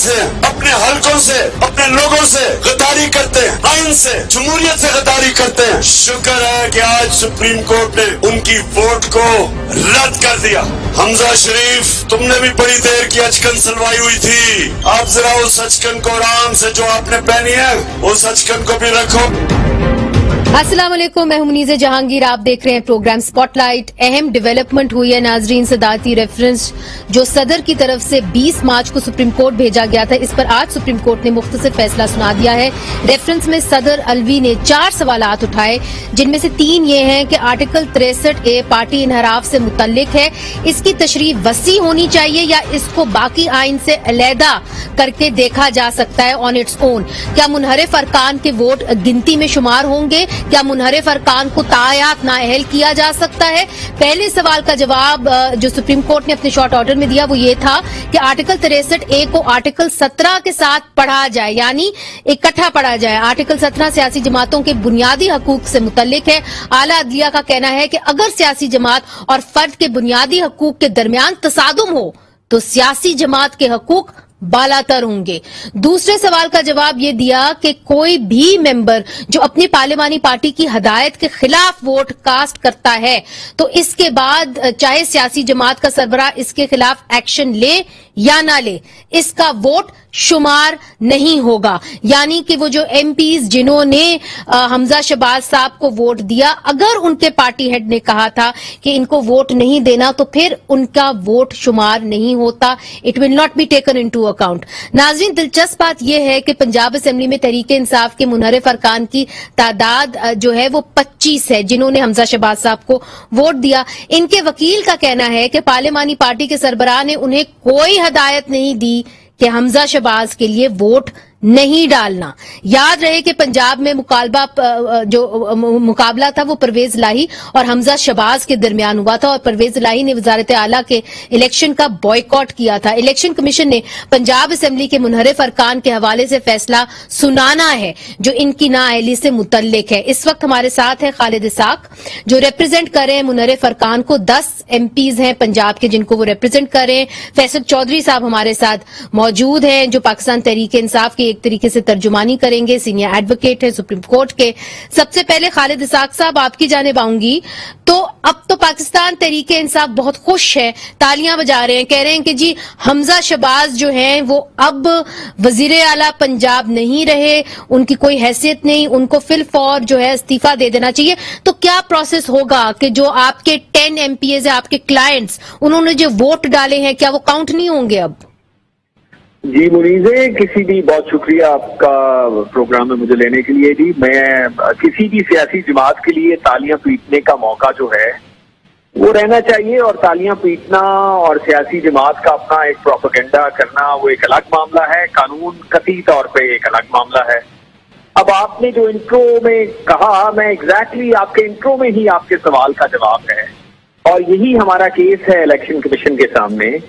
से, अपने हलकों से, अपने लोगों से गद्दारी करते हैं, आइन से, जमहूरियत से गद्दारी करते हैं। शुक्र है कि आज सुप्रीम कोर्ट ने उनकी वोट को रद्द कर दिया। हमजा शरीफ, तुमने भी बड़ी देर की अचकन सलवाई हुई थी, आप जरा उस अचकन को आराम से जो आपने पहनी है उस अचकन को भी रखो। अस्सलाम वालेकुम, मैं हूं मुनीज़ जहांगीर। आप देख रहे हैं प्रोग्राम स्पॉटलाइट। अहम डेवलपमेंट हुई है नाजरीन। सदारती रेफरेंस जो सदर की तरफ से 20 मार्च को सुप्रीम कोर्ट भेजा गया था, इस पर आज सुप्रीम कोर्ट ने मुख्तसर फैसला सुना दिया है। रेफरेंस में सदर अलवी ने 4 सवालात उठाए, जिनमें से 3 ये हैं कि आर्टिकल 63A पार्टी इनहराफ से मुतल्लिक है, इसकी तशरीह वसी होनी चाहिए या इसको बाकी आइन से अलहदा करके देखा जा सकता है ऑन इट्स ओन। क्या मुनहरिफ अरकान के वोट गिनती में शुमार होंगे? क्या मुनहरिफ अरकान को तायात नाअहल किया जा सकता है? पहले सवाल का जवाब जो सुप्रीम कोर्ट ने अपने शॉर्ट ऑर्डर में दिया वो ये था कि आर्टिकल 63A को आर्टिकल 17 के साथ पढ़ा जाए, यानी इकट्ठा पढ़ा जाए। आर्टिकल 17 सियासी जमातों के बुनियादी हकूक से मुतल्लिक है। आला अदलिया का कहना है कि अगर सियासी जमात और फर्द के बुनियादी हकूक के दरमियान तसादुम हो तो सियासी जमात के हकूक बालातर होंगे। दूसरे सवाल का जवाब ये दिया कि कोई भी मेंबर जो अपनी पार्लिमानी पार्टी की हदायत के खिलाफ वोट कास्ट करता है तो इसके बाद चाहे सियासी जमात का सरबराह इसके खिलाफ एक्शन ले या ना ले, इसका वोट शुमार नहीं होगा। यानी कि वो जो एमपीज जिन्होंने हमजा शहबाज साहब को वोट दिया, अगर उनके पार्टी हेड ने कहा था कि इनको वोट नहीं देना तो फिर उनका वोट शुमार नहीं होता। It will not be taken into account. नाज़रीन, दिलचस्प बात यह है कि पंजाब असेंबली में तहरीक इंसाफ के मुनहरिफ अरकान की तादाद जो है वो 25 है, जिन्होंने हमजा शहबाज साहब को वोट दिया। इनके वकील का कहना है कि पार्लिमानी पार्टी के सरबराह ने उन्हें कोई हदायत नहीं दी कि हमजा शहबाज के लिए वोट नहीं डालना। याद रहे कि पंजाब में मुकाबला था वो परवेज इलाही और हमजा शहबाज के दरमियान हुआ था और परवेज इलाही ने वजारत आला के इलेक्शन का बॉयकॉट किया था। इलेक्शन कमीशन ने पंजाब असेंबली के मुनहरिफ अरकान के हवाले से फैसला सुनाना है जो इनकी नाअहली से मुतल्लिक है। इस वक्त हमारे साथ है खालिद इसाक जो रिप्रेजेंट कर रहे हैं मुनहरिफ अरकान को। 10 एमपीज हैं पंजाब के जिनको वो रिप्रेजेंट कर रहे हैं। फैसल चौधरी साहब हमारे साथ मौजूद हैं जो पाकिस्तान तहरीक इंसाफ की एक तरीके से तर्जुमानी करेंगे, सीनियर एडवोकेट है सुप्रीम कोर्ट के। सबसे पहले खालिद इसाक साहब आपकी जानिब आऊंगी। तो अब तो पाकिस्तान तहरीक इंसाफ बहुत खुश है, तालियां बजा रहे हैं, कह रहे हैं कि जी हमजा शहबाज जो हैं वो अब वजीर आला पंजाब नहीं रहे, उनकी कोई हैसियत नहीं, उनको फिलफौर जो है इस्तीफा दे देना चाहिए। तो क्या प्रोसेस होगा कि जो आपके 10 एमपीएज है, आपके क्लाइंट्स, उन्होंने जो वोट डाले हैं, क्या वो काउंट नहीं होंगे अब? जी मुनीज़े, किसी भी बहुत शुक्रिया आपका प्रोग्राम में मुझे लेने के लिए। जी मैं किसी भी सियासी जमात के लिए तालियां पीटने का मौका जो है वो रहना चाहिए, और तालियां पीटना और सियासी जमात का अपना एक प्रोपेगेंडा करना वो एक अलग मामला है, कानून कतई तौर पे एक अलग मामला है। अब आपने जो इंट्रो में कहा, मैं एग्जैक्टली आपके इंट्रो में ही आपके सवाल का जवाब है, और यही हमारा केस है इलेक्शन कमीशन के सामने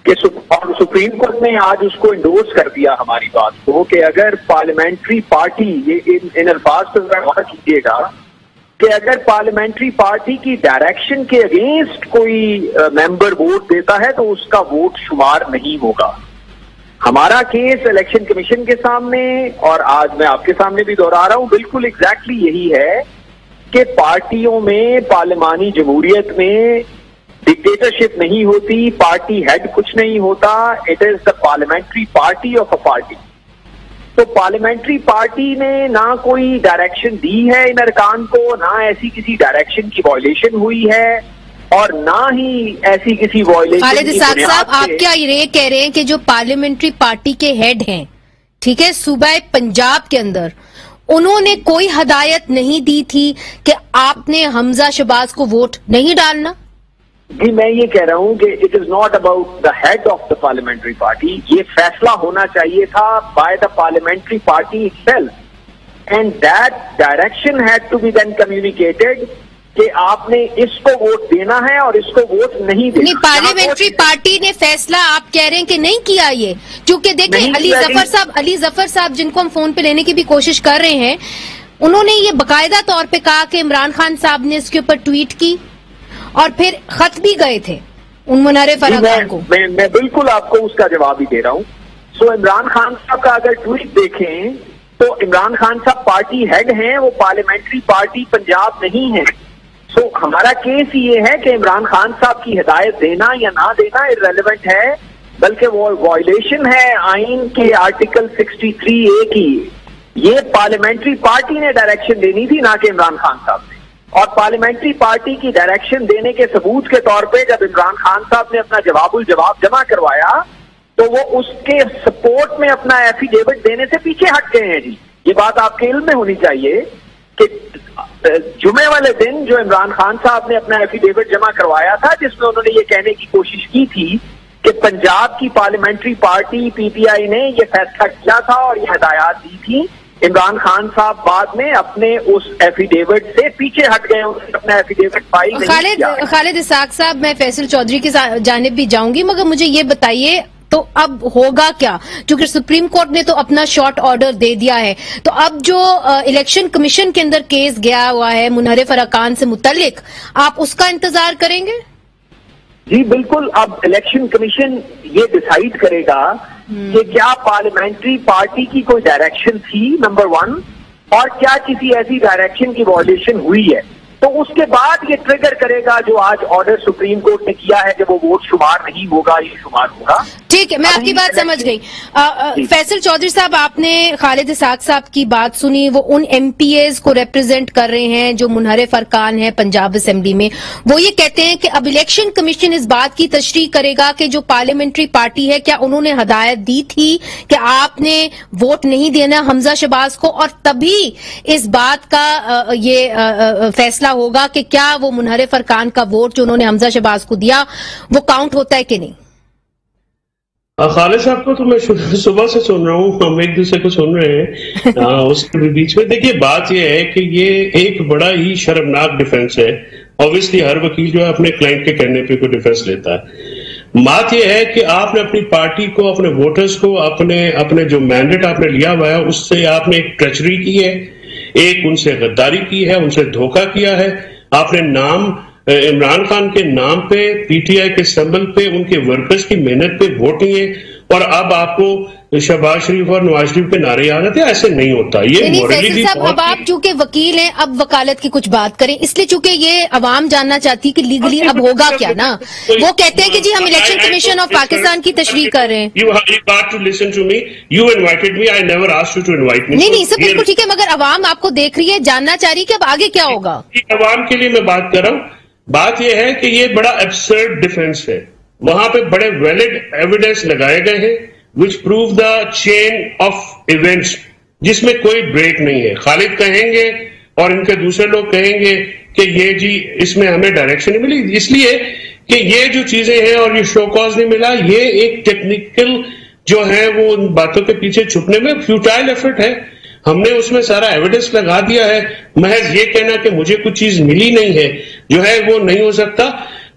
कि सुप्रीम कोर्ट ने आज उसको इंडोर्स कर दिया हमारी बात को कि अगर पार्लियामेंट्री पार्टी, ये इन अल्फाज पर गौर कीजिएगा कि अगर पार्लियामेंट्री पार्टी की डायरेक्शन के अगेंस्ट कोई मेंबर वोट देता है तो उसका वोट शुमार नहीं होगा। हमारा केस इलेक्शन कमीशन के सामने, और आज मैं आपके सामने भी दोहरा रहा हूं, बिल्कुल एग्जैक्टली यही है कि पार्टियों में, पार्लिमानी जमहूरियत में डिक्टेटरशिप नहीं होती, पार्टी हेड कुछ नहीं होता। It is the parliamentary party of a party. तो पार्लियामेंट्री पार्टी ने ना कोई डायरेक्शन दी है इन अरकान को, ना ऐसी किसी डायरेक्शन की वायलेशन हुई है, और ना ही ऐसी किसी वायलेशन। खालिद इसाक साहब, आप क्या ये कह रहे हैं कि जो पार्लियामेंट्री पार्टी के हेड हैं, ठीक है, सूबा पंजाब के अंदर, उन्होंने कोई हदायत नहीं दी थी कि आपने हमजा शहबाज को वोट नहीं डालना? जी मैं ये कह रहा हूं कि it is not about the head of the parliamentary party. ये फैसला होना चाहिए था by the parliamentary party itself, and that direction had to be then communicated कि आपने इसको वोट देना है और इसको वोट नहीं देना। नहीं, पार्लियामेंट्री पार्टी ने फैसला आप कह रहे हैं कि नहीं किया ये, क्योंकि देखें अली जफर साहब जिनको हम फोन पे लेने की भी कोशिश कर रहे हैं, उन्होंने ये बाकायदा तौर पे कहा कि इमरान खान साहब ने इसके ऊपर ट्वीट की और फिर खत भी गए थे उन मुनहरिफ अरकान को। मैं बिल्कुल आपको उसका जवाब ही दे रहा हूं سو عمران خان صاحب کا اگر ٹویٹ دیکھیں تو عمران خان صاحب پارٹی ہیڈ ہیں, وہ پارلیمنٹری پارٹی پنجاب نہیں ہے. سو ہمارا کیس یہ ہے کہ عمران خان صاحب کی ہدایت دینا یا نہ دینا irrelevant ہے, بلکہ وہ وائلیشن ہے آئین کے آرٹیکل 63A کی. یہ پارلیمنٹری پارٹی نے ڈائریکشن دینی تھی, نہ کہ عمران خان صاحب نے. اور پارلیمنٹری پارٹی کی ڈائریکشن دینے کے ثبوت کے طور پہ جب عمران خان صاحب نے اپنا جواب الجواب جمع کروایا تو وہ اس کے سپورٹ میں اپنا ایفیڈیوٹ دینے سے پیچھے ہٹ گئے ہیں. جی یہ بات آپ کے علم میں ہونی چاہیے کہ جمعے والے دن جو عمران خان صاحب نے اپنا ایفیڈیوٹ جمع کروایا تھا, جس میں انہوں نے یہ کہنے کی کوشش کی تھی کہ پنجاب کی parliamentary party P T I نے یہ فیصلہ کیا تھا اور یہ ہدایات دی تھی, عمران خان صاحب بعد میں اپنے اس ایفیڈیوٹ سے پیچھے ہٹ گئے, اپنا ایفیڈیوٹ فائل نہیں کیا. خالد اسحاق صاحب, میں فیصل چودھری کی جانب بھی جاؤں گی, مگر مجھے یہ بتائیے تو اب ہوگا کیا؟ کیونکہ سپریم کورٹ نے تو اپنا شارٹ آرڈر دے دیا ہے, تو اب جو الیکشن کمیشن کے اندر کیس گیا ہوا ہے منحرف ارکان سے متعلق, آپ اس کا انتظار کریں گے؟ جی بالکل. اب الیکشن کمیشن یہ ڈیسائیڈ کرے گا کہ کیا پارلیمنٹری پارٹی کی کوئی ڈائریکشن تھی نمبر 1, اور کیا کسی ایسی ڈائریکشن کی وائلیشن ہوئی ہے. تو اس کے بعد یہ ٹریگر کرے گا جو آج آرڈر سپریم کورٹ نے کیا ہے کہ وہ ووٹ شمار نہیں ہوگا, یہ شمار ہوگا. ٹھیک ہے, میں آپ کی بات سمجھ گئی. فیصل چودھری صاحب, آپ نے خالد اسحاق صاحب کی بات سنی, وہ ان ایم پی ایز کو ریپرزینٹ کر رہے ہیں جو منحرف ارکان ہیں پنجاب اسمبلی میں. وہ یہ کہتے ہیں کہ اب الیکشن کمیشن اس بات کی تشریح کرے گا کہ جو پارلیمنٹری پارٹی ہے کیا انہوں نے ہدایت دی تھی کہ آپ نے ووٹ نہیں دینا حمزہ شہباز کو, اور تبھی اس بات کا یہ فیصلہ ہوگا کہ کیا وہ منحرف ارکان کا ووٹ جو انہوں نے حمزہ شہباز کو دیا وہ کاؤنٹ ہوتا ہے کہ نہیں. خالد صاحب کو تو میں صبح سے سن رہا ہوں, ہم ایک دوسرے کو سن رہے ہیں اس کے بیچ میں. دیکھیے بات یہ ہے کہ یہ ایک بڑا ہی شرمناک ڈیفنس ہے. obviously ہر وکیل جو ہے اپنے کلائنٹ کے کہنے پہ کوئی ڈیفنس لیتا ہے. بات یہ ہے کہ آپ نے اپنی پارٹی کو, اپنے ووٹرز کو, اپنے جو مینڈیٹ آپ نے لیا ہوا ہے اس سے آپ نے ایک ٹریچری کی ہے, ایک ان سے غداری کی ہے, ان سے دھوکہ کیا ہے. آپ نے نام عمران خان کے نام پہ, پی ٹی آئی کے سمبل پہ, ان کے ورکرز کی محنت پہ ووٹ لیے, اور اب آپ کو شہباز شریف اور نواز شریف کے نعرے یاد آتے ہیں. ایسے نہیں ہوتا. یہ فیصل صاحب, اب آپ چونکہ وکیل ہیں, اب وکالت کی کچھ بات کریں, اس لیے چونکہ یہ عوام جاننا چاہتی کہ لیگلی اب ہوگا کیا نا. وہ کہتے ہیں کہ جی ہم الیکشن کمیشن آف پاکستان کی تشریح کر رہے ہیں. نہیں سب بالکل ٹھیک ہے, مگر عوام آپ کو دیکھ رہی ہے, جاننا چاہ رہی کہ اب آگے کیا ہوگا. عوام کے لیے میں بات کر رہا ہوں. بات یہ ہے کہ یہ بڑا ایبسرڈ ڈیفنس ہے. وہاں پہ بڑے ویلڈ ایویڈنس لگائے گئے ہیں which prove the chain of events, جس میں کوئی بریک نہیں ہے. خالد کہیں گے اور ان کے دوسرے لوگ کہیں گے کہ یہ جی اس میں ہمیں ڈائریکشن نہیں ملی, اس لیے کہ یہ جو چیزیں ہیں اور یہ شو کاز نہیں ملا, یہ ایک ٹیکنیکل جو ہے وہ ان باتوں کے پیچھے چھپنے میں فیوٹائل ایفرٹ ہے. ہم نے اس میں سارا ایویڈنس لگا دیا ہے. محض یہ کہنا کہ مجھے کچھ چیز ملی نہیں ہے جو ہے وہ نہیں ہو سکتا.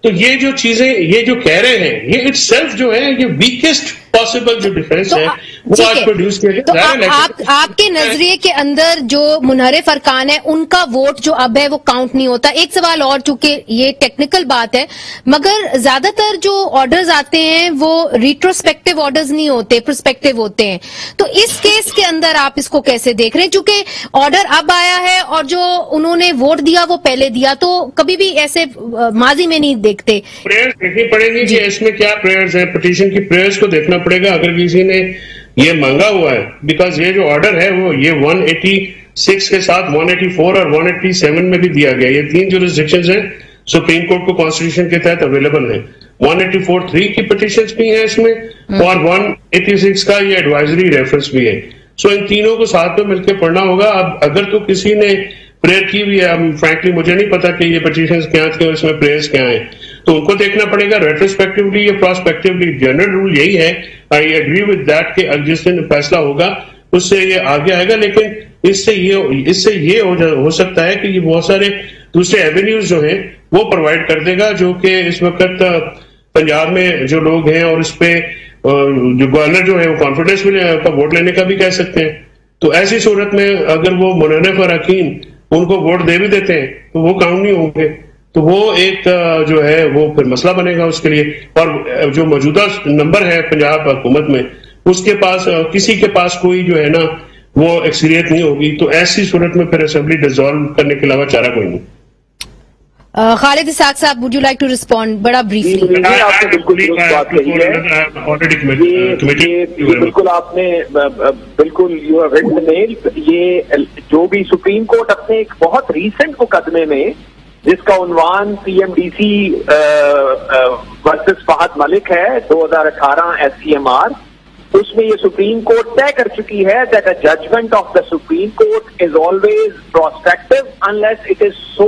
تو یہ جو چیزیں یہ جو کہہ رہے ہیں, یہ اٹ سیلف جو ہے یہ ویکسٹ پاسبل جو ڈیفنس ہے وہ آج پروڈیوس کیا گیا. تو آپ کے نظریے کے اندر جو منحرف ارکان ہے ان کا ووٹ جو اب ہے وہ کاؤنٹ نہیں ہوتا. ایک سوال اور, چونکہ یہ ٹیکنیکل بات ہے, مگر زیادہ تر جو آرڈرز آتے ہیں وہ ریٹروسپیکٹو آرڈرز نہیں ہوتے, پرسپیکٹو ہوتے ہیں. تو اس کیس کے اندر آپ اس کو کیسے دیکھ رہے ہیں, چونکہ آرڈر اب آیا ہے اور جو انہوں نے ووٹ دیا وہ پہلے دیا, تو کبھی بھی ایسے ماضی میں نہیں دیکھتے. پریئرز دیکھنی پڑیں گی کہ اس میں کیا پریئرز ہیں, پٹیشن کی پریئرز کو دیکھنا پڑے گا اگر کسی نے یہ مانگا ہوا ہے. بیکاز یہ جو آرڈر ہے وہ یہ 186 کے ساتھ 184 اور 187 میں بھی دیا گیا. یہ 3 جورسڈکشنز ہیں سپریم کورٹ کو کانسٹیٹیوشن کے تحت اویلیبل ہیں. 184(3) کی پٹیشنز بھی ہیں اس میں, اور 186 کا یہ ایڈوائزری ریفرنس بھی ہے. سو ان تینوں کو ساتھ میں مل کے پڑھنا ہوگا. اب اگر تو کسی نے پریئر کی بھی ہے, فرینکلی مجھے نہیں پتا کہ یہ پٹیشنز کیا تھے اور اس میں پریئرز کیا ہیں, تو ان کو دیکھنا پڑے گا ریٹروسپیکٹولی یا پراسپیکٹولی. جنرل رول یہی ہے, آئی ایگری ود دیٹ, کہ جس دن فیصلہ ہوگا اس سے یہ آگے آئے گا. لیکن اس سے یہ ہو سکتا ہے کہ یہ بہت سارے دوسرے ایونیوز جو ہیں وہ پرووائڈ کر دے گا, جو کہ اس وقت پنجاب میں جو لوگ ہیں اور اس پہ جو گورنر جو ہے وہ کانفیڈنس کا ووٹ لینے کا بھی کہہ سکتے ہیں. تو ایسی صورت میں اگر وہ منحرف اراکین ان کو ووٹ دے بھی دیتے ہیں تو وہ کاؤنٹ نہیں ہوں گے. تو وہ ایک جو ہے وہ پھر مسئلہ بنے گا اس کے لیے. اور جو موجودہ نمبر ہے پنجاب حکومت میں उसके पास किसी के पास कोई जो है ना वो एक्सपीरियंस नहीं होगी, तो ऐसी सूरत में फिर असेंबली डिसॉल्व करने के अलावा चारा कोई नहीं। खालिद इसाक साहब, would you like to respond बड़ा ब्रीफली? आपने बिल्कुल दुरुस्त बात कही है, ये बिल्कुल आपने बिल्कुल you have hit the nail. ये जो भी सुप्रीम कोर्ट अपने एक बहुत रीसेंट मुकदमे में जिसका उन्वान पीएमडीसी वर्सेस फहद मलिक है 2018 SCMR, उसमें ये सुप्रीम कोर्ट तय कर चुकी है that a judgment of the Supreme Court is always prospective unless it is so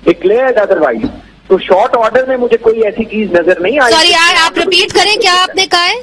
declared otherwise. तो शॉर्ट ऑर्डर में मुझे कोई ऐसी चीज नजर नहीं आई। सॉरी यार, आप रिपीट करें, क्या आपने कहा है?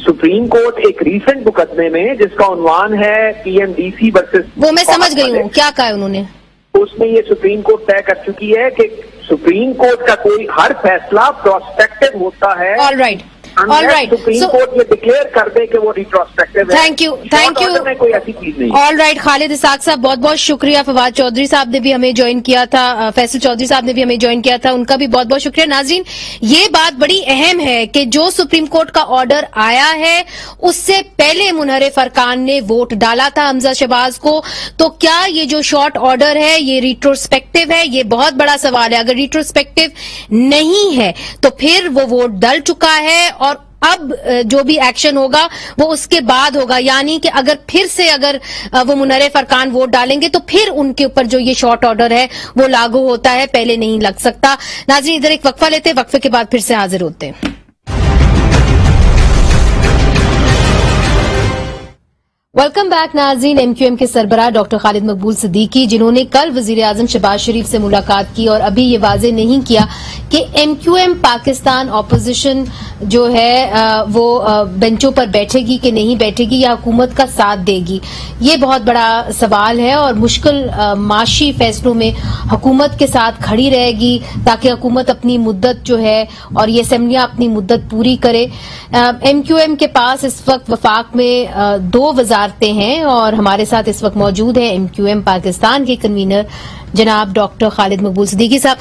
सुप्रीम कोर्ट एक रीसेंट मुकदमे में जिसका उन्वान है पीएमडीसी वर्सेस, वो मैं समझ गई हूँ, क्या कहा है उन्होंने? उसमें ये सुप्रीम कोर्ट तय कर चुकी है कि सुप्रीम कोर्ट का कोई हर फैसला प्रोस्पेक्टिव होता है। All right, all right, supreme court ये डिक्लेयर कर दे कि वो रिट्रोस्पेक्टिव है। Thank you, thank you. में कोई ऐसी चीज नहीं। ऑल राइट, खालिद इसाक साहब बहुत बहुत शुक्रिया। फवाद चौधरी साहब ने भी हमें ज्वाइन किया था, फैसल चौधरी साहब ने भी हमें ज्वाइन किया था, उनका भी बहुत बहुत शुक्रिया। नाजरीन, ये बात बड़ी अहम है कि जो सुप्रीम कोर्ट का ऑर्डर आया है उससे पहले मुनहरिफ अरकान ने वोट डाला था हमजा शहबाज को, तो क्या ये जो शॉर्ट ऑर्डर है ये रिट्रोस्पेक्टिव है? ये बहुत बड़ा सवाल है। अगर रिट्रोस्पेक्टिव नहीं है तो फिर वो वोट डल चुका है और अब जो भी एक्शन होगा वो उसके बाद होगा, यानी कि अगर फिर से अगर वो मुनहरिफ अरकान वोट डालेंगे तो फिर उनके ऊपर जो ये शॉर्ट ऑर्डर है वो लागू होता है, पहले नहीं लग सकता। नाज़रीन, इधर एक वक्फा लेते हैं, वक्फे के बाद फिर से हाजिर होते हैं। वेलकम बैक नाज़रीन। एमक्यूएम के सरबराह डॉक्टर खालिद मकबूल सिद्दीकी, जिन्होंने कल वजीर आजम शहबाज शरीफ से मुलाकात की और अभी ये वाजे नहीं किया कि एमक्यूएम पाकिस्तान ऑपोजिशन जो है वो बेंचों पर बैठेगी कि नहीं बैठेगी या हुकूमत का साथ देगी, ये बहुत बड़ा सवाल है और मुश्किल माशी फैसलों में हुकूमत के साथ खड़ी रहेगी ताकि हुकूमत अपनी मुद्दत जो है और ये असेंबलियां अपनी मुद्दत पूरी करे। एमक्यूएम के पास इस वक्त वफाक में 2 वजारतें हैं और हमारे साथ इस वक्त मौजूद है एमक्यूएम पाकिस्तान के कन्वीनर जनाब डॉक्टर खालिद मकबूल सिद्दीकी साहब।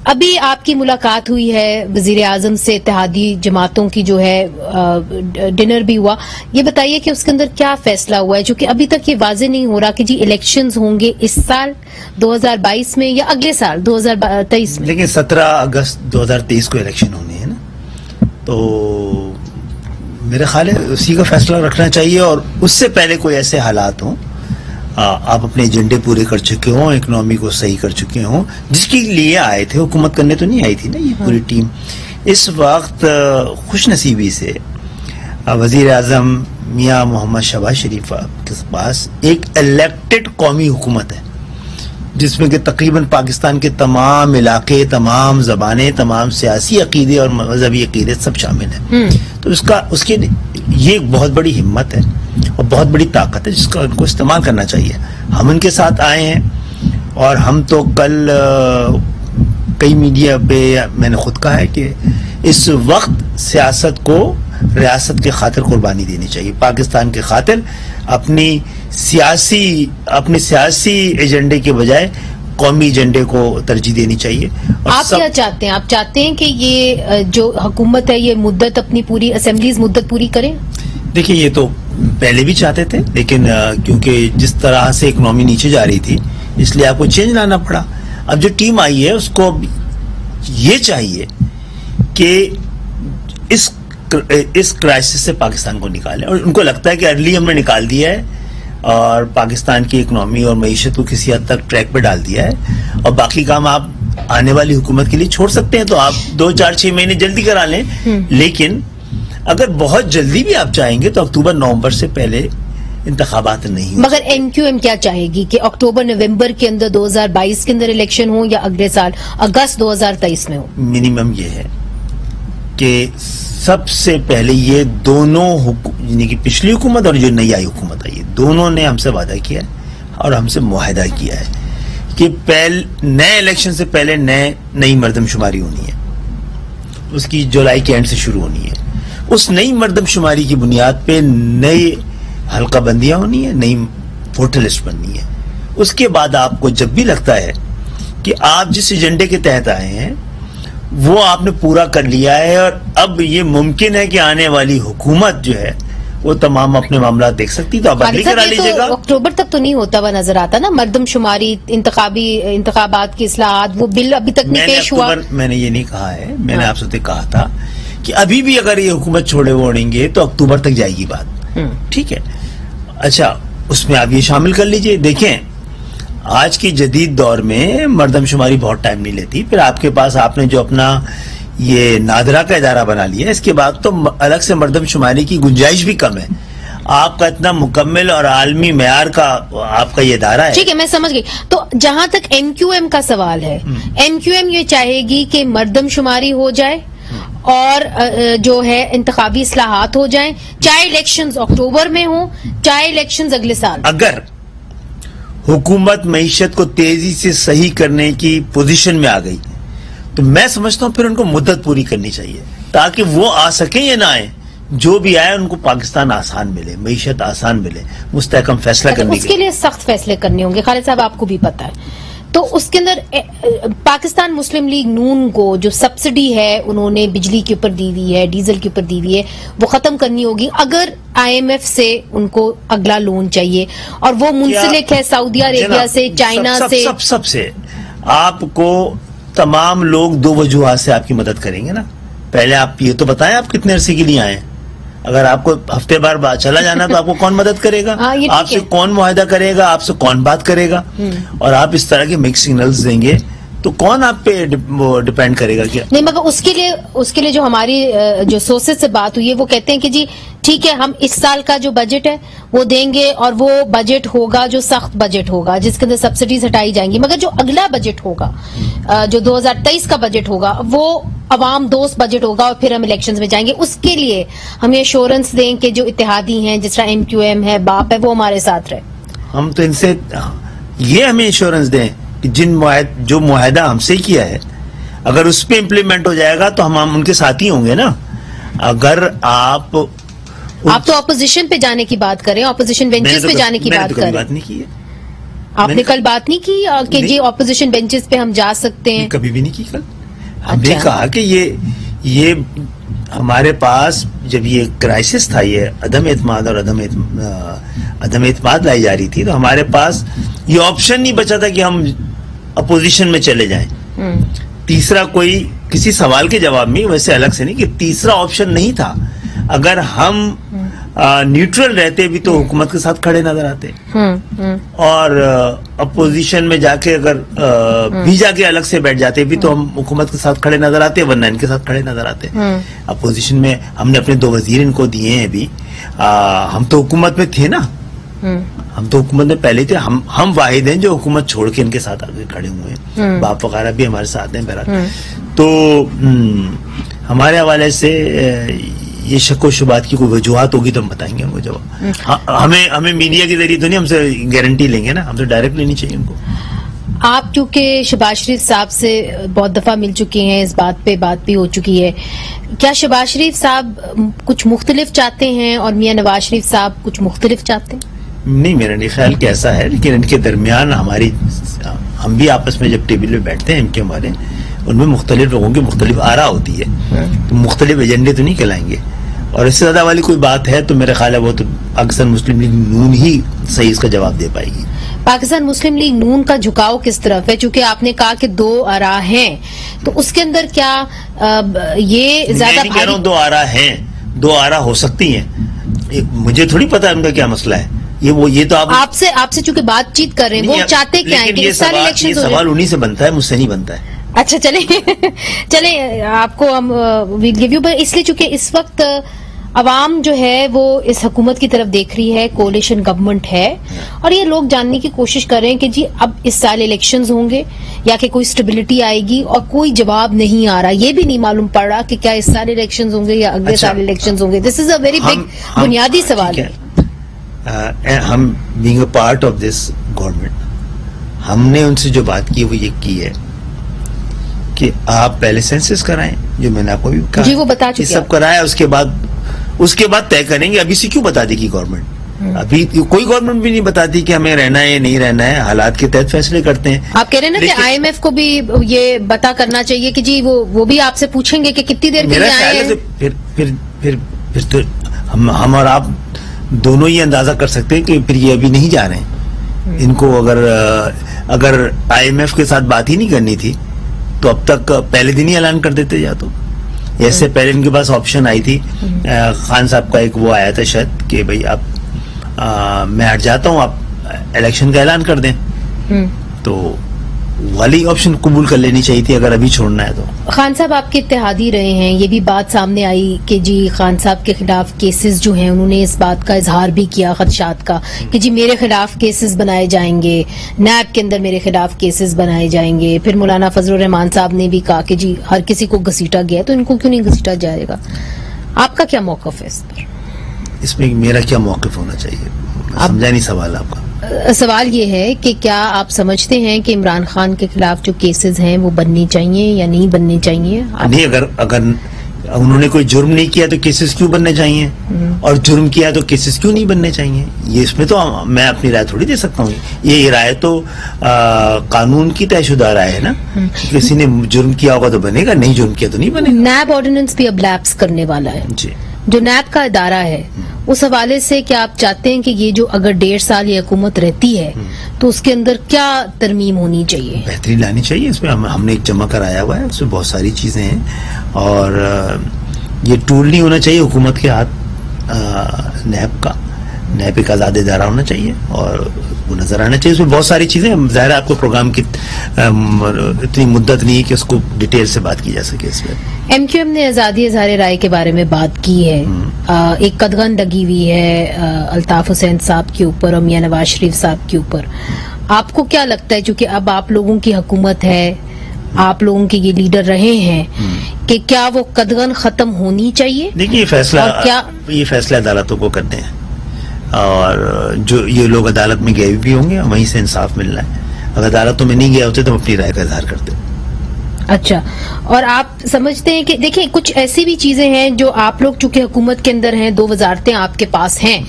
अभी आपकी मुलाकात हुई है वजीर आजम से, इत्तेहादी जमातों की जो है डिनर भी हुआ, ये बताइए कि उसके अंदर क्या फैसला हुआ है, जो कि अभी तक ये वाजे नहीं हो रहा कि जी इलेक्शंस होंगे इस साल 2022 में या अगले साल 2023 में। लेकिन 17 अगस्त 2023 को इलेक्शन होनी है ना, तो मेरे ख्याल है उसी का फैसला रखना चाहिए और उससे पहले कोई ऐसे हालात हों, आप अपने एजेंडे पूरे कर चुके हों, इकोनॉमी को सही कर चुके हों, जिसके लिए आए थे, हुकूमत करने तो नहीं आई थी ना ये पूरी टीम। इस वक्त खुश नसीबी से वजीर आजम मियाँ मोहम्मद शहबाज शरीफ के पास एक इलेक्टेड कौमी हुकूमत है जिसमें कि तकरीबन पाकिस्तान के तमाम इलाके, तमाम ज़बानें, तमाम सियासी अकीदे और मजहबी अकीदे सब शामिल हैं। तो उसकी ये एक बहुत बड़ी हिम्मत है और बहुत बड़ी ताकत है जिसका उनको इस्तेमाल करना चाहिए। हम उनके साथ आए हैं और हम तो कल कई मीडिया पे मैंने खुद कहा है कि इस वक्त सियासत को रियासत के खातिर कुर्बानी देनी चाहिए, पाकिस्तान के खातिर अपनी सियासी एजेंडे के बजाय कौमी एजेंडे को तरजीह देनी चाहिए। और आप क्या चाहते हैं? आप चाहते हैं कि ये जो हुकूमत है ये मुद्दत अपनी पूरी असेंबलीज मुद्दत पूरी करें? देखिए, ये तो पहले भी चाहते थे, लेकिन क्योंकि जिस तरह से इकोनॉमी नीचे जा रही थी इसलिए आपको चेंज लाना पड़ा। अब जो टीम आई है उसको ये चाहिए कि इस क्राइसिस से पाकिस्तान को निकालें और उनको लगता है कि अर्ली हमने निकाल दिया है और पाकिस्तान की इकोनॉमी और मईशत को किसी हद तक ट्रैक पे डाल दिया है और बाकी काम आप आने वाली हुकूमत के लिए छोड़ सकते हैं। तो आप 2, 4, 6 महीने जल्दी करा लें, लेकिन अगर बहुत जल्दी भी आप चाहेंगे तो अक्टूबर नवंबर से पहले इंतखाबात नहीं हो। मगर एमक्यूएम क्या चाहेगी कि अक्टूबर नवंबर के अंदर 2022 के अंदर इलेक्शन हो या अगले साल अगस्त 2023 में हो? मिनिमम ये है कि सबसे पहले ये दोनों यानी कि पिछली हुकूमत और जो नई आई हुकूमत आई, दोनों ने हमसे वादा किया है और हमसे मुआहदा किया है कि नए इलेक्शन से पहले नई मर्दमशुमारी होनी है, उसकी जुलाई के एंड से शुरू होनी है। उस नई मर्दमशुमारी की बुनियाद पे नई हल्का बंदियां होनी है, नई वोटर लिस्ट बननी है। उसके बाद आपको जब भी लगता है कि आप जिस एजेंडे के तहत आए हैं وہ آپ نے پورا کر لیا ہے، اور اب یہ ممکن ہے کہ آنے والی حکومت جو ہے وہ تمام اپنے معاملات دیکھ سکتی، تو آپ بدلی کرا لیجیے گا. اکتوبر تک تو نہیں ہوتا ہوا نظر آتا نا، مردم شماری، انتخابات کی اصلاحات، وہ بل ابھی تک نہیں پیش ہوا. میں نے یہ نہیں کہا ہے، میں نے آپ سے کہا تھا کہ ابھی بھی اگر یہ حکومت چھوڑے ووڑیں گے تو اکتوبر تک جائے گی بات. ٹھیک ہے، اچھا اس میں آپ یہ شامل کر لیجئے. دیکھیں آج کی جدید دور میں مردم شماری بہت ٹائم نہیں لیتی، پھر آپ کے پاس آپ نے جو اپنا یہ نادرا کا ادارہ بنا لیا، اس کے بعد تو الگ سے مردم شماری کی گنجائش بھی کم ہے. آپ کا اتنا مکمل اور عالمی معیار کا آپ کا یہ ادارہ ہے. ٹھیک ہے، میں سمجھ گئی. تو جہاں تک ایم کیو ایم کا سوال ہے، ایم کیو ایم یہ چاہے گی کہ مردم شماری ہو جائے اور جو ہے انتخابی اصلاحات ہو جائیں، چاہے الیکشنز اکتوبر میں ہوں چاہے الیکشنز اگلے سال. اگر حکومت معیشت کو تیزی سے صحیح کرنے کی پوزیشن میں آ گئی تو میں سمجھتا ہوں پھر ان کو مدت پوری کرنی چاہیے تاکہ وہ آ سکیں یا نہ آئیں، جو بھی آئے ان کو پاکستان آسان ملے، معیشت آسان ملے، مستحکم فیصلہ کرنے اس کے لیے سخت فیصلے کرنے ہوں گے. خالد صاحب آپ کو بھی پتا ہے، تو اس کے اندر پاکستان مسلم لیگ نون کو جو سبسڈی ہے انہوں نے بجلی کے اوپر دی ہوئی ہے، ڈیزل کے اوپر دی ہوئی ہے، وہ ختم کرنی ہوگی. اگر آئی ایم ایف سے ان کو اگلا لون چاہیے اور وہ منسلک ہے سعودی عربیہ سے، چائنا سے، سب سے آپ کو تمام لوگ دو وجوہات سے آپ کی مدد کریں گے نا. پہلے آپ یہ تو بتائیں آپ کتنے عرصے کے لیے آئے. اگر آپ کو ہفتے بار چلا جانا تو آپ کو کون مدد کرے گا؟ آپ سے کون معاہدہ کرے گا؟ آپ سے کون بات کرے گا؟ اور آپ اس طرح کے مکس سگنلز دیں گے تو کون آپ پہ ڈیپینڈ کرے گا؟ کیا نہیں، مگر اس کے لیے جو ہماری جو سورسز سے بات ہوئی ہے وہ کہتے ہیں کہ جی ٹھیک ہے، ہم اس سال کا جو بجٹ ہے وہ دیں گے اور وہ بجٹ ہوگا جو سخت بجٹ ہوگا جس کے اندر سبسڈیز ہٹائی جائیں گی، مگر جو اگلا بجٹ ہوگا جو 2023 کا بجٹ ہوگا وہ عوام دوست بجٹ ہوگا اور پھر ہم الیکشنز میں جائیں گے. اس کے لیے ہم ایشورنس دیں کہ جو اتحادی ہیں جس طرح ایم کیو ایم ہے، باپ ہے، وہ ہمارے ساتھ رہے. ہم تو ان سے یہ ہمیں ایشورنس دیں کہ جو معاہدہ ہم سے کیا ہے اگر اس پہ امپلیمنٹ ہو جائے گا تو ہم ان کے ساتھ ہی ہوں گے نا. اگر آپ تو اپوزیشن پہ جانے کی بات کریں، اپوزیشن بینچز پہ جانے کی بات کریں. بات نہیں کی ہے آپ نے کل بات نہیں کی کہ جی اپوزیشن بینچز پہ ہم جا سکتے ہیں؟ کبھی بھی نہیں کی. کل ہم نے کہا کہ یہ ہمارے پاس جب یہ کرائسس تھا، یہ عدم اعتماد اور عدم اعتماد لائی جا رہی تھی، تو ہمارے پاس یہ آپشن نہیں بچا تھا کہ ہم اپوزیشن میں چلے جائیں. تیسرا کوئی کسی سوال کے جواب میں ویسے الگ سے نہیں کہ تیسرا آپشن نہیں تھا. اگر ہم نیوٹرل رہتے بھی تو حکومت کے ساتھ کھڑے نظر آتے، اور اپوزیشن میں جا کے اگر بھی جا کے الگ سے بیٹھ جاتے بھی تو ہم حکومت کے ساتھ کھڑے نظر آتے، ورنہ ان کے ساتھ کھڑے نظر آتے. اپوزیشن میں ہم نے اپنے 2 وزیر ان کو دیے ہیں. ابھی ہم تو حکومت میں تھے نا، ہم تو حکومت میں پہلے تھے. ہم واحد ہیں جو حکومت چھوڑ کے ان کے ساتھ آگے کھڑے ہوئے ہیں. باپ وغیرہ بھی ہمارے ساتھ ہیں. بہرحال تو ہمارے حوالے سے یہ شک و شبہات کی کوئی وجوہات ہوگی تو ہم بتائیں گے ان کو جواب. ہمیں میڈیا کے ذریعے تو نہیں، ہم سے گارنٹی لیں گے نا، ہم سے ڈائریکٹ لینی چاہیے ان کو. آپ چونکہ شہباز شریف صاحب سے بہت دفعہ مل چکے ہیں، اس بات پہ بات بھی ہو چکی ہے، کیا شہباز شریف صاحب کچھ مختلف چاہتے ہیں اور میاں نواز شریف صاحب کچھ مختلف چاہتے ہیں؟ نہیں، میرا نہیں خیال کہ ایسا ہے، لیکن ان کے درمیان ہم بھی آپس میں جب ٹیبل پہ بیٹھتے ہیں ہمارے ان میں مختلف لوگوں کی مختلف آرا ہوتی ہے، تو مختلف ایجنڈے تو نہیں کہلائیں گے. اور اس سے زیادہ والی کوئی بات ہے تو میرا خیال ہے وہ تو پاکستان مسلم لیگ نون ہی صحیح اس کا جواب دے پائے گی. پاکستان مسلم لیگ نون کا جھکاؤ کس طرف ہے؟ چونکہ آپ نے کہا کہ 2 آرا ہیں، تو اس کے اندر کیا یہ زیادہ میں کہہ رہا ہوں 2 آرا ہیں، 2 آرا ہو سکتی ہیں. مجھے تھوڑی پتا ان کا کیا مسئلہ ہے. یہ تو آپ سے چونکہ بات چیت کر رہے ہیں، وہ چاہتے کیا ہیں کہ یہ سوال انہی سے بنتا ہے، مجھ سے نہیں بنتا ہے. اچھا چلیں آپ کو ہم ویل گیو یو، اس لیے چونکہ اس وقت عوام جو ہے وہ اس حکومت کی طرف دیکھ رہی ہے، کولیشن گورنمنٹ ہے، اور یہ لوگ جاننے کی کوشش کر رہے ہیں کہ جی اب اس سال الیکشنز ہوں گے یا کہ کوئی سٹیبلٹی آئے گی، اور کوئی جواب نہیں آ رہا. یہ بھی نہیں معلوم پڑ رہا کہ کیا اس سال الیکشنز ہوں گے یا اگلے سال الیکشنز ہوں گے. دس از اے ویری بگ بنیادی سوال ہے. ہم being a part of this government, ہم نے ان سے جو بات کی وہ یہ کی ہے کہ آپ پہلے سینسس کرائیں، جو میں نے آپ کو بھی کہا جی وہ بتا چکے، سب کرایا، اس کے بعد طے کریں گے. ابھی سے کیوں بتا دے گی گورنمنٹ؟ अभी कोई गवर्नमेंट भी नहीं बताती कि हमें रहना है या नहीं रहना है, हालात के तहत फैसले करते हैं। आप कह रहे हैं ना कि IMF को भी ये पता करना चाहिए कि जी वो भी आपसे पूछेंगे कि कितनी देर के लिए आए हैं। फिर तो हम और आप दोनों ही अंदाजा कर सकते हैं कि फिर ये अभी नहीं जा रहे हैं। इनको अगर IMF के साथ बात ही नहीं करनी थी तो अब तक पहले दिन ही ऐलान कर देते या तो। ऐसे पहले इनके पास ऑप्शन आई थी, खान साहब का एक वो आया था शायद कि भाई आप मैं हट जाता हूँ, आप इलेक्शन का ऐलान कर दें, तो वाली ऑप्शन कबूल कर लेनी चाहिए थी अगर अभी छोड़ना है तो। खान साहब आपके इत्तेहादी रहे हैं, ये भी बात सामने आई कि जी खान साहब के खिलाफ केसेस जो हैं उन्होंने इस बात का इजहार भी किया खदशात का कि जी मेरे खिलाफ केसेस बनाए जाएंगे, नैब के अंदर मेरे खिलाफ केसेस बनाए जाएंगे। फिर मौलाना फजलुर रहमान साहब ने भी कहा कि जी हर किसी को घसीटा गया तो इनको क्यों नहीं घसीटा जाएगा। आपका क्या मौकफ है इस पर? इसमें मेरा क्या मौकफ होना चाहिए, समझा नहीं सवाल आपका। सवाल ये है कि क्या आप समझते हैं कि इमरान खान के खिलाफ जो केसेस हैं वो बननी चाहिए या नहीं बननी चाहिए? नहीं, अगर उन्होंने कोई जुर्म नहीं किया तो केसेस क्यों बनने चाहिए, और जुर्म किया तो केसेस क्यों नहीं बनने चाहिए? ये इसमें तो मैं अपनी राय थोड़ी दे सकता हूँ। ये राय तो कानून की तयशुदा राय है ना। किसी ने जुर्म किया होगा तो बनेगा, नहीं जुर्म किया तो नहीं बनेगा। नैब ऑर्डिनेंस भी अब लैप्स करने वाला है जी। जो नैब का इदारा है, उस हवाले से क्या आप चाहते हैं कि ये जो अगर 1.5 साल ये हुकूमत रहती है तो उसके अंदर क्या तरमीम होनी चाहिए, बेहतरी लानी चाहिए? इसमें हमने एक जमा कराया हुआ है, उसमें बहुत सारी चीजें हैं, और ये टूल नहीं होना चाहिए हुकूमत के हाथ। नैब एक आजाद इदारा होना चाहिए और वो नजर आना चाहिए। उसमें बहुत सारी चीजें, ज़ाहिर है आपको प्रोग्राम की इतनी मुद्दत नहीं है कि उसको डिटेल से बात की जा सके। इसमें MQM ने आजादी इज़हार राय के बारे में बात की है। एक कदगन लगी हुई है अल्ताफ हुसैन साहब के ऊपर और मियां नवाज शरीफ साहब के ऊपर। आपको क्या लगता है, क्योंकि अब आप लोगों की हुकूमत है, आप लोगों के ये लीडर रहे हैं, कि क्या वो कदगन खत्म होनी चाहिए? देखिए ये फैसला अदालतों को करते हैं, और जो ये लोग अदालत में गए भी होंगे वहीं से इंसाफ मिलना है। अगर अदालतों में नहीं गए होते तो अपनी राय का इजहार करते। अच्छा, और आप समझते हैं कि देखिए कुछ ऐसी भी चीजें हैं जो आप लोग चूंकि हुकूमत के अंदर हैं, 2 वजारतें आपके पास हैं,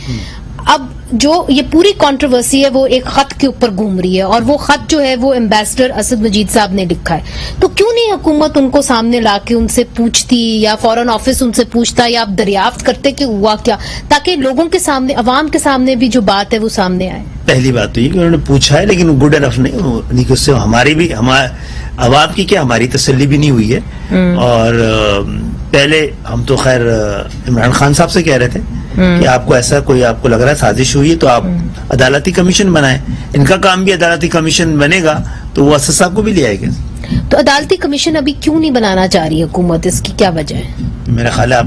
अब जो ये पूरी कंट्रोवर्सी है वो एक खत के ऊपर घूम रही है, और वो खत जो है वो एम्बेसडर असद मजीद साहब ने लिखा है, तो क्यों नहीं हुकूमत उनको सामने लाके उनसे पूछती, या फॉरेन ऑफिस उनसे पूछता, या आप दरियाफ्त करते कि हुआ क्या, ताकि लोगों के सामने, अवाम के सामने भी जो बात है वो सामने आए? पहली बात तो ये कि उन्होंने पूछा है, लेकिन गुड एनफ नहीं कि उससे अवाम की क्या हमारी तसल्ली भी नहीं हुई है। और पहले हम तो खैर इमरान खान साहब से कह रहे थे कि आपको ऐसा कोई आपको लग रहा है साजिश हुई है तो आप अदालती कमीशन बनाएं। इनका काम भी अदालती कमीशन बनेगा तो वो असद साहब को भी ले आएगा। तो अदालती कमीशन अभी क्यों नहीं बनाना चाह रही हुकूमत, इसकी क्या वजह है? मेरा ख्याल है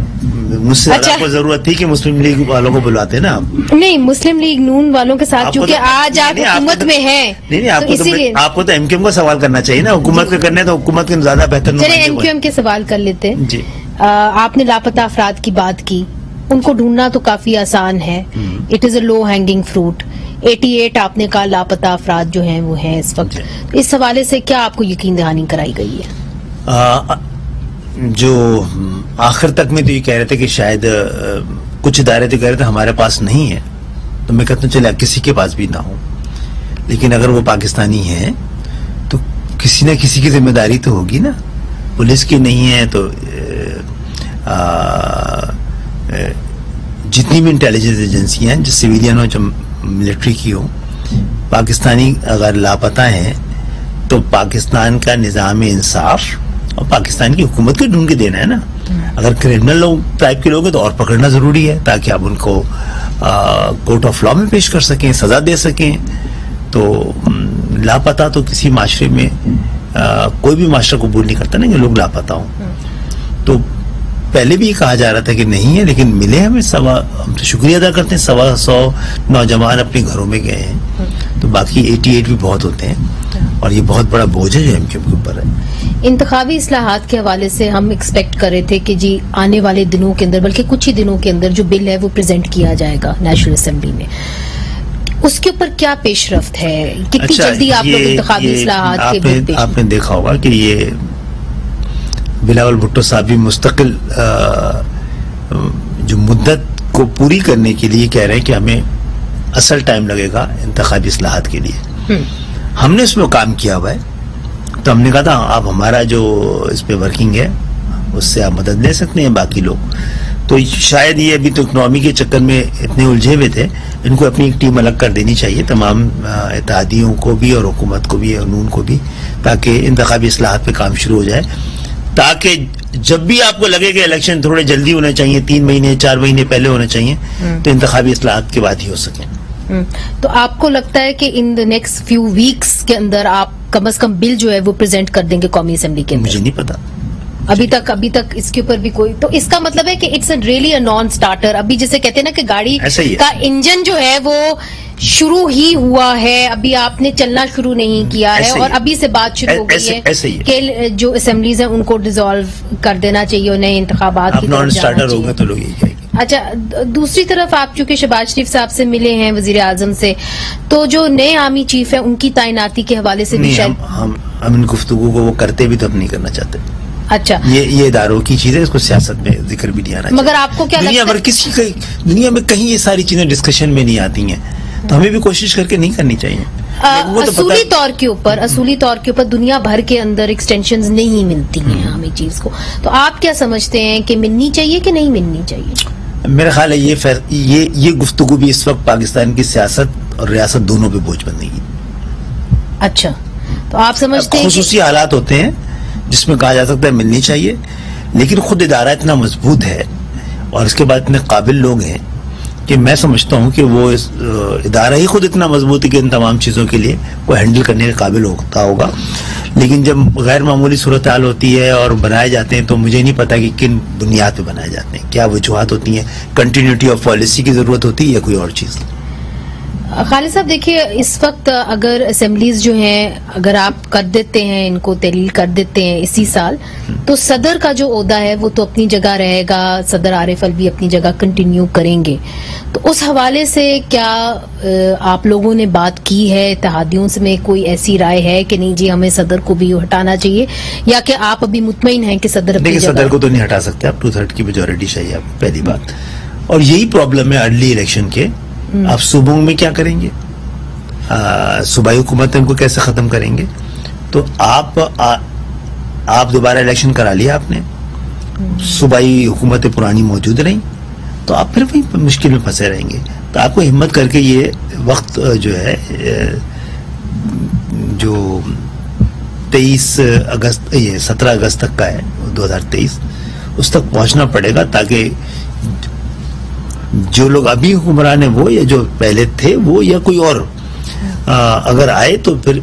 मुझसे ज्यादा आपको जरूरत थी कि मुस्लिम लीग वालों को बुलाते ना आप। नहीं, मुस्लिम लीग नून वालों के साथ चूंकि आज आप हुकूमत में हैं, नहीं आपको तो MQM का सवाल करना चाहिए ना। हुकूमत का करने तो हुकूमत के ज्यादा बेहतर। चलिए MQM के सवाल कर लेते हैं जी। आपने लापता अफराद की बात की, उनको ढूंढना तो काफी आसान है, it is a low hanging fruit. 88 आपने कहा लापता अफराद जो हैं वो हैं इस वक्त। इस हवाले से क्या आपको यकीन दहानी कराई गई है? जो आखिर तक में तो ये कह रहे थे कि शायद कुछ इदारे तो कह रहे थे हमारे पास नहीं है, तो मैं कहता हूँ चले किसी के पास भी ना हो, लेकिन अगर वो पाकिस्तानी है तो किसी न किसी की जिम्मेदारी तो होगी ना। पुलिस की नहीं है तो जितनी भी इंटेलिजेंस एजेंसियां हैं, जो सिविलियन हो, जो मिलिट्री की हो, पाकिस्तानी अगर लापता है तो पाकिस्तान का निज़ाम इंसाफ और पाकिस्तान की हुकूमत को ढूंढ के देना है ना। अगर क्रिमिनल लोग टाइप के लोग हैं तो और पकड़ना जरूरी है ताकि आप उनको कोर्ट ऑफ लॉ में पेश कर सकें, सजा दे सकें। तो लापता तो किसी माशरे में कोई भी माशरा कबूल नहीं करता ना कि लोग लापता हों। तो पहले भी कहा जा रहा था कि नहीं है, लेकिन मिले हमें हम तो शुक्रिया अदा करते हैं, 125 नौजवान अपने घरों में गए हैं, तो बाकी 88 भी बहुत होते हैं, और ये बहुत बड़ा बोझ है जो MQM के ऊपर है। इंतखाबी इस्लाहात के हवाले से हम एक्सपेक्ट कर रहे थे कि जी आने वाले दिनों के अंदर, बल्कि कुछ ही दिनों के अंदर जो बिल है वो प्रेजेंट किया जाएगा नेशनल असेंबली में, उसके ऊपर क्या पेशरफ्त है? कितनी जल्दी आप लोग इंतखाबी इस्लाहात के बिल पेश? आपने देखा होगा कि ये बिलावल भुट्टो साहब भी मुस्तकिल जो मुद्दत को पूरी करने के लिए कह रहे हैं कि हमें اصل ٹائم لگے گا انتخابی اصلاحات کے لیے. ہم نے اس میں کام کیا ہوا ہے, تو ہم نے کہا تھا آپ ہمارا جو اس پہ ورکنگ ہے اس سے آپ مدد لے سکتے ہیں باقی لوگ. تو شاید یہ ابھی تو اکنامی کے چکر میں اتنے الجھے ہوئے تھے, ان کو اپنی ایک ٹیم الگ کر دینی چاہیے, تمام اتحادیوں کو بھی اور حکومت کو بھی اور نون کو بھی, تاکہ انتخابی اصلاحات پہ کام شروع ہو جائے, تاکہ جب بھی آپ کو لگے کہ الیکشن تھوڑے جلدی ہونے چاہیے, 3 مہینے 4 مہینے پہلے ہونے چاہیے, تو انتخابی اصلاحات کے بعد ہی ہو سکیں. تو آپ کو لگتا ہے کہ ان دا نیکسٹ فیو ویکس کے اندر آپ کم از کم بل جو ہے وہ پریزنٹ کر دیں گے قومی اسمبلی کے اندر؟ مجھے نہیں پتا ابھی تک اس کے اوپر بھی کوئی, تو اس کا مطلب ہے کہ it's really a non starter. ابھی جیسے کہتے ہیں نا کہ گاڑی کا انجن جو ہے وہ شروع ہی ہوا ہے, ابھی آپ نے چلنا شروع نہیں کیا ہے, اور ابھی سے بات شروع ہو گئی ہے کہ جو اسمبلیز ہیں ان کو ڈیزالو کر دینا چاہیے اور نئے انتخابات کی طرف جانا چاہیے. اچھا, دوسری طرف آپ چونکہ شہباز شریف صاحب سے ملے ہیں, وزیر اعظم سے, تو جو نئے آرمی چیف ہیں ان کی تعیناتی کے حوالے سے بھی شاید ہم ان گفتگو کو وہ کرتے بھی تو اب نہیں کرنا چاہتے. اچھا, یہ اداروں کی چیز ہے, اس کو سیاست میں ذکر بھی نہیں آنا چاہیے. مگر آپ کو کیا لگتا ہے دنیا میں کہیں یہ ساری چیزیں ڈسکشن میں نہیں آتی ہیں, تو ہمیں بھی کوشش کر کے نہیں کرنی چاہیے. اصولی طور کے اوپر دنیا بھر کے اندر ایکسٹینشنز نہیں ملتی ہیں ہمیں چیز کو, تو آپ کیا سمجھتے ہیں کہ ملنی چاہیے کہ نہیں ملنی چاہیے؟ میرا خیال ہے یہ گفتگو بھی اس وقت پاکستان کی سیاست اور ریاست دونوں پہ بوجھ بن گئی. اچھا, تو آپ سمجھتے ہیں خصوصی حالات ہوتے ہیں جس میں کہا جا سکتا ہے ملنی چاہیے, لیکن خود ادارہ اتنا مضبوط ہے اور اس کے بعد اتنے قابل لوگ ہیں کہ میں سمجھتا ہوں کہ وہ ادارہ ہی خود اتنا مضبوط ہے کہ ان تمام چیزوں کے لیے کوئی ہینڈل کرنے کے قابل ہوتا ہوگا. لیکن جب غیر معمولی صورتحال ہوتی ہے اور بنائے جاتے ہیں, تو مجھے نہیں پتا کہ کن بنیاد پہ بنائے جاتے ہیں, کیا وجوہات ہوتی ہیں, کنٹینیوٹی آف پالیسی کی ضرورت ہوتی ہے یا کوئی اور چیز. خالد صاحب دیکھیے, اس وقت اگر اسمبلیز جو ہیں اگر آپ کر دیتے ہیں, ان کو تحلیل کر دیتے ہیں اسی سال, تو صدر کا جو عہدہ ہے وہ تو اپنی جگہ رہے گا, صدر عارف الوی اپنی جگہ کنٹینیو کریں گے. تو اس حوالے سے کیا آپ لوگوں نے بات کی ہے اتحادیوں میں, کوئی ایسی رائے ہے کہ نہیں جی ہمیں صدر کو بھی ہٹانا چاہیے, یا کہ آپ ابھی مطمئن ہیں کہ صدر اپنی جگہ؟ صدر کو تو نہیں ہٹا سکتے آپ, 2/3 کی میجورٹی چاہیے آپ, پہلی بات. اور یہی پرابلم ہے ارلی الیکشن کے. آپ صوبوں میں کیا کریں گے, صوبائی حکومت ان کو کیسے ختم کریں گے؟ تو آپ دوبارہ الیکشن کرا لیا آپ نے, صوبائی حکومتیں پرانی موجود رہیں, تو آپ پھر وہی مشکل میں پھنسے رہیں گے. تو آپ کو ہمت کر کے یہ وقت جو ہے جو 17 اگست تک کا ہے 2023, اس تک پہنچنا پڑے گا, تاکہ جو لوگ ابھی حکمران ہیں وہ, یا جو پہلے تھے وہ, یا کوئی اور اگر آئے, تو پھر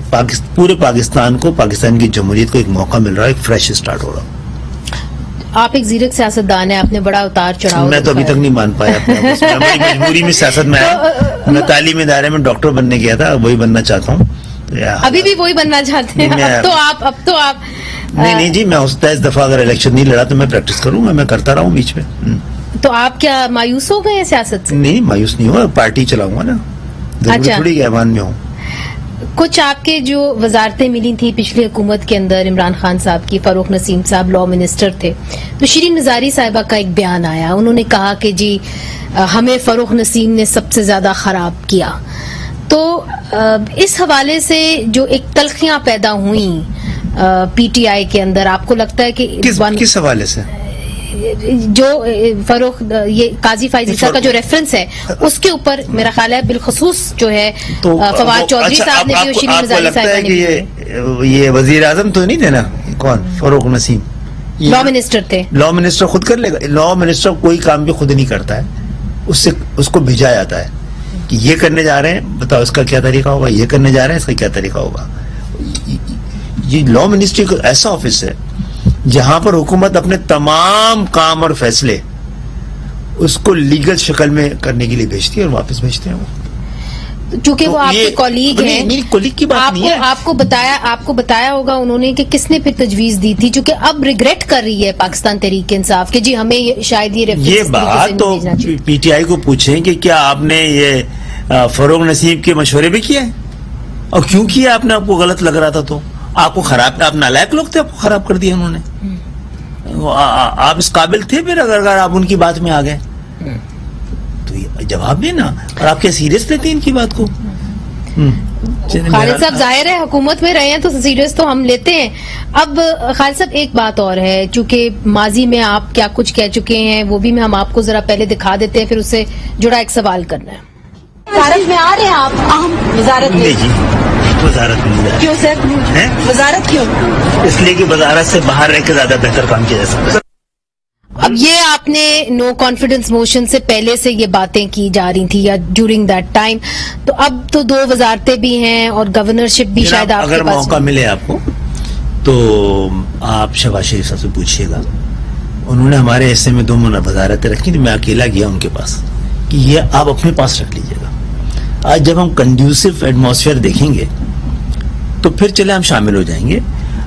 پورے پاکستان کو, پاکستان کی جمہوریت کو ایک موقع مل رہا ہے, ایک فریش سٹارٹ ہو رہا. آپ ایک زیرک سیاستدان ہیں, آپ نے بڑا اتار چڑھاؤ, میں تو ابھی تک نہیں مان پایا ہماری مجبوری میں سیاست میں آیا. میں تعلیمی ادارے میں ڈاکٹر بننے گیا تھا, وہی بننا چاہتا ہوں. ابھی بھی وہی بننا چاہتے ہیں؟ اب تو آپ نہیں جی, میں اس دفعہ اگر الیکشن نہیں لڑا تو میں پریکٹس کروں گا, میں کرتا رہا ہوں بیچ میں. تو آپ کیا مایوس ہو گئے ہیں سیاست سے؟ نہیں, مایوس نہیں ہوا, پارٹی چلاؤں گا نا, تھوڑی ایوان میں ہوں. کچھ آپ کے جو وزارتیں ملی تھی پچھلی حکومت کے اندر, عمران خان صاحب کی, فاروق نسیم صاحب لا منسٹر تھے, تو شیرین مزاری صاحبہ کا ایک بیان آیا, انہوں نے کہا کہ جی ہمیں فاروق نسیم نے سب سے زیادہ خراب کیا. تو اس حوالے سے جو ایک تلخیاں پیدا ہوئیں پی ٹی آئی کے اندر, آپ کو لگتا ہے کہ کس حوالے سے جو فاروق, یہ قاضی فائز عیسیٰ کا جو ریفرنس ہے اس کے اوپر میرا خیال ہے بالخصوص جو ہے فواد چودھری صاحب نے بھی, شیرین مزاری صاحبہ نے بھی. یہ وزیر اعظم تو نہیں تھے نا, کون, فاروق نسیم لا منسٹر تھے. لا منسٹر خود کر لے گا, لا منسٹر کوئی کام بھی خود نہیں کرتا ہے, اس کو بھیجا جاتا ہے کہ یہ کرنے جا رہے ہیں, بتاؤ اس کا کیا طریقہ ہوگا, یہ کرنے جا رہے ہیں اس کا کیا طریقہ ہوگا. یہ لا منسٹری ایک ایسا آفس ہے جہاں پر حکومت اپنے تمام کام اور فیصلے اس کو لیگل شکل میں کرنے کے لیے بھیجتی ہے اور واپس بھیجتے ہیں وہ. چونکہ وہ آپ کے کولیگ ہیں, میری کولیگ کی بات نہیں ہے. آپ کو بتایا ہوگا انہوں نے کہ کس نے پھر تجویز دی تھی, چونکہ اب ریگریٹ کر رہی ہے پاکستان تحریک انصاف کہ جی ہمیں شاید یہ بات تو پی ٹی آئی کو پوچھیں کہ کیا آپ نے یہ فاروق نسیم کے مشورے بھی کیا ہے, اور کیوں کیا آپ نے, آپ کو غلط لگ رہا تھا تو آپ کو خراب, آپ نالائق لوگ تھے, آپ کو خراب کر دیا انہوں نے. آپ اس قابل تھے پھر اگر آپ ان کی بات میں آ گئے, تو जवाब देना, और आप क्या सीरियस लेते हैं इनकी बात को? खालिद साहब, जाहिर है हुकूमत में रहे हैं तो सीरियस तो हम लेते हैं। अब खालिद साहब एक बात और है, चूंकि माजी में आप क्या कुछ कह चुके हैं वो भी हम आपको जरा पहले दिखा देते हैं, फिर उससे जुड़ा एक सवाल करना है। वजारत में आ रहे हैं आप, अहम वजारत में? जी, वजारत में नहीं। क्यों सर? वजारत क्यों? इसलिए कि वजारत से बाहर रह के ज्यादा बेहतर काम किया जा सकता है। अब ये आपने नो कॉन्फिडेंस मोशन से पहले से ये बातें की जा रही थी या ड्यूरिंग दैट टाइम, तो अब तो 2 वजारतें भी हैं और गवर्नरशिप भी शायद आपके अगर पास मौका मिले आपको तो आप शहबाज शरीफ साहब से पूछिएगा। उन्होंने हमारे ऐसे में 2 वजारतें रखी थी, मैं अकेला गया उनके पास कि ये आप अपने पास रख लीजिएगा। आज जब हम कंड्यूसिव एटमॉस्फेयर देखेंगे तो फिर चले हम शामिल हो जाएंगे।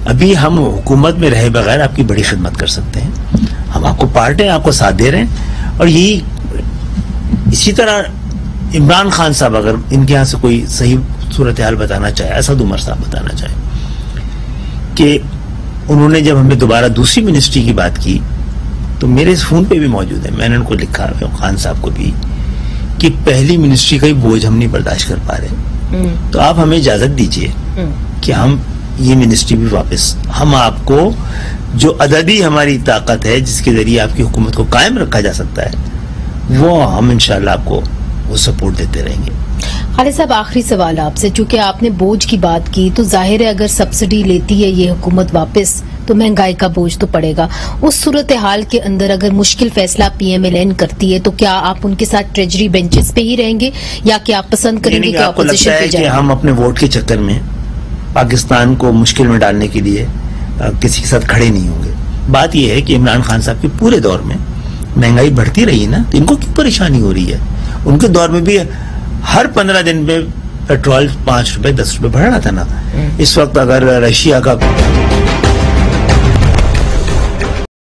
अभी हम हुकूमत में रहे बगैर आपकी बड़ी खिदमत कर सकते हैं। हम आपको पार्ट हैं, आपको साथ दे रहे हैं। और यही इसी तरह इमरान खान साहब अगर इनके यहाँ से कोई सही सूरत हाल बताना चाहे, असद उमर साहब बताना चाहे कि उन्होंने जब हमें दोबारा दूसरी मिनिस्ट्री की बात की तो मेरे इस फोन पे भी मौजूद है, मैंने उनको लिखा खान साहब को भी कि पहली मिनिस्ट्री का ही बोझ हम नहीं बर्दाश्त कर पा रहे, तो आप हमें इजाजत दीजिए कि हम ये मिनिस्ट्री भी वापस, हम आपको जो अददी हमारी ताकत है जिसके जरिए आपकी हुकूमत को कायम रखा जा सकता है वो हम इंशाल्लाह आपको वो सपोर्ट देते रहेंगे। खालिद साहब, आखिरी सवाल आपसे, चूंकि आपने बोझ की बात की तो जाहिर है अगर सब्सिडी लेती है ये हुकूमत वापस तो महंगाई का बोझ तो पड़ेगा। उस सूरत हाल के अंदर अगर मुश्किल फैसला PMLN करती है तो क्या आप उनके साथ ट्रेजरी बेंचेस पे ही रहेंगे या कि आप पसंद करेंगे कि ऑपोजिशन पे जाएं? हम अपने वोट के चक्कर में पाकिस्तान को मुश्किल में डालने के लिए किसी के साथ खड़े नहीं होंगे। बात यह है कि इमरान खान साहब के पूरे दौर में महंगाई बढ़ती रही ना, तो इनको क्यों परेशानी हो रही है? उनके दौर में भी हर 15 दिन में पेट्रोल 5 रुपए 10 रुपए बढ़ रहा था ना। इस वक्त अगर रशिया का